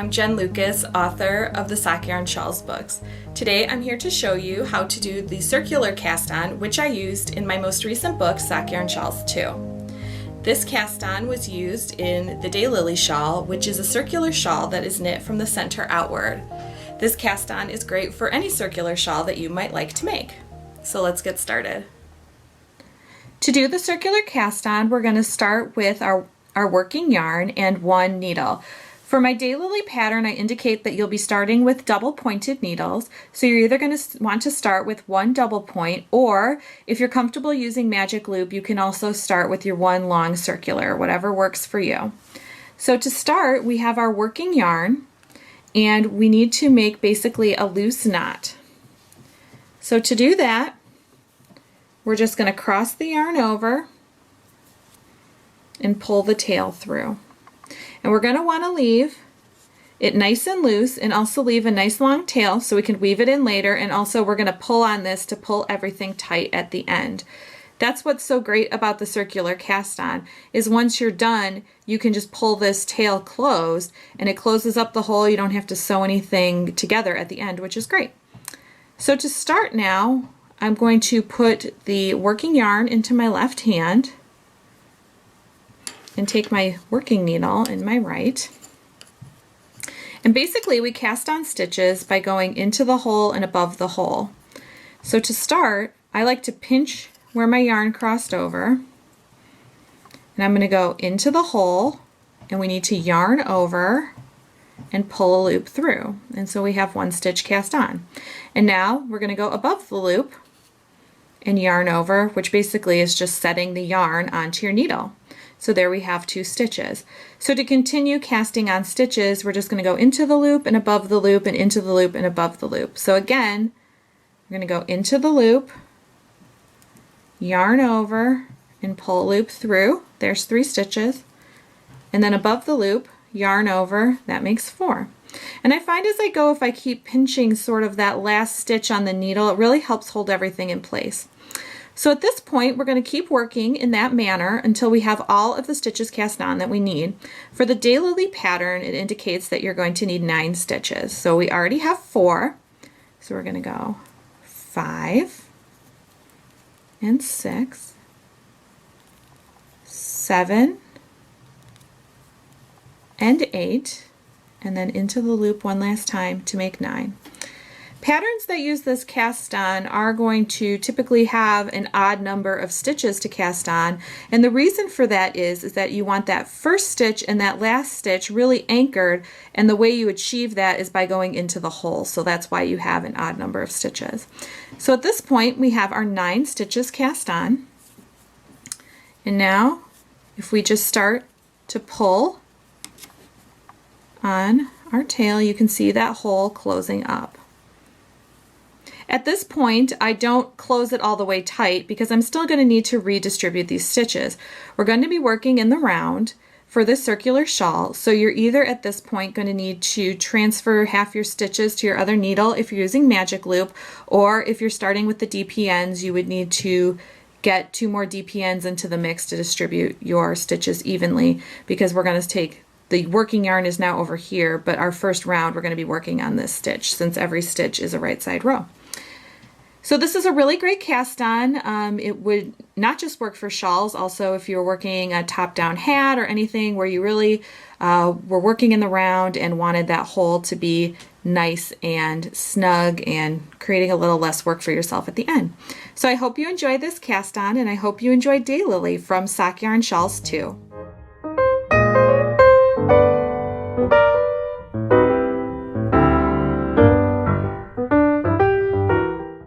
I'm Jen Lucas, author of the Sock Yarn Shawls books. Today I'm here to show you how to do the circular cast-on, which I used in my most recent book, Sock Yarn Shawls 2. This cast-on was used in the Daylily shawl, which is a circular shawl that is knit from the center outward. This cast-on is great for any circular shawl that you might like to make. So let's get started. To do the circular cast-on, we're going to start with our working yarn and one needle. For my Daylily pattern, I indicate that you'll be starting with double pointed needles. So you're either going to want to start with one double point, or if you're comfortable using magic loop, you can also start with your one long circular, whatever works for you. So to start, we have our working yarn, and we need to make basically a loose knot. So to do that, we're just going to cross the yarn over and pull the tail through. And we're going to want to leave it nice and loose and also leave a nice long tail so we can weave it in later, and also we're going to pull on this to pull everything tight at the end. That's what's so great about the circular cast on, is once you're done you can just pull this tail closed and it closes up the hole. You don't have to sew anything together at the end, which is great. So to start now, I'm going to put the working yarn into my left hand and take my working needle in my right. And basically we cast on stitches by going into the hole and above the hole. So to start, I like to pinch where my yarn crossed over, and I'm going to go into the hole, and we need to yarn over and pull a loop through. And so we have one stitch cast on. And now we're going to go above the loop and yarn over, which basically is just setting the yarn onto your needle. So there we have two stitches. So to continue casting on stitches, we're just going to go into the loop and above the loop and into the loop and above the loop. So again, we're going to go into the loop, yarn over, and pull a loop through. There's 3 stitches. And then above the loop, yarn over, that makes 4. And I find as I go, if I keep pinching sort of that last stitch on the needle, it really helps hold everything in place. So at this point, we're going to keep working in that manner until we have all of the stitches cast on that we need. For the Daylily pattern, it indicates that you're going to need 9 stitches. So we already have 4. So we're going to go 5 and 6, 7 and 8, and then into the loop one last time to make 9. Patterns that use this cast on are going to typically have an odd number of stitches to cast on, and the reason for that is that you want that first stitch and that last stitch really anchored, and the way you achieve that is by going into the hole. So that's why you have an odd number of stitches. So at this point we have our 9 stitches cast on, and now if we just start to pull on our tail, you can see that hole closing up. At this point, I don't close it all the way tight because I'm still going to need to redistribute these stitches. We're going to be working in the round for this circular shawl, so you're either at this point going to need to transfer half your stitches to your other needle if you're using magic loop, or if you're starting with the DPNs, you would need to get 2 more DPNs into the mix to distribute your stitches evenly, because we're going to take the working yarn is now over here, but our first round we're going to be working on this stitch since every stitch is a right side row. So this is a really great cast on. It would not just work for shawls, also if you're working a top-down hat or anything where you really were working in the round and wanted that hole to be nice and snug and creating a little less work for yourself at the end. So I hope you enjoyed this cast on, and I hope you enjoyed Daylily from Sock Yarn Shawls 2.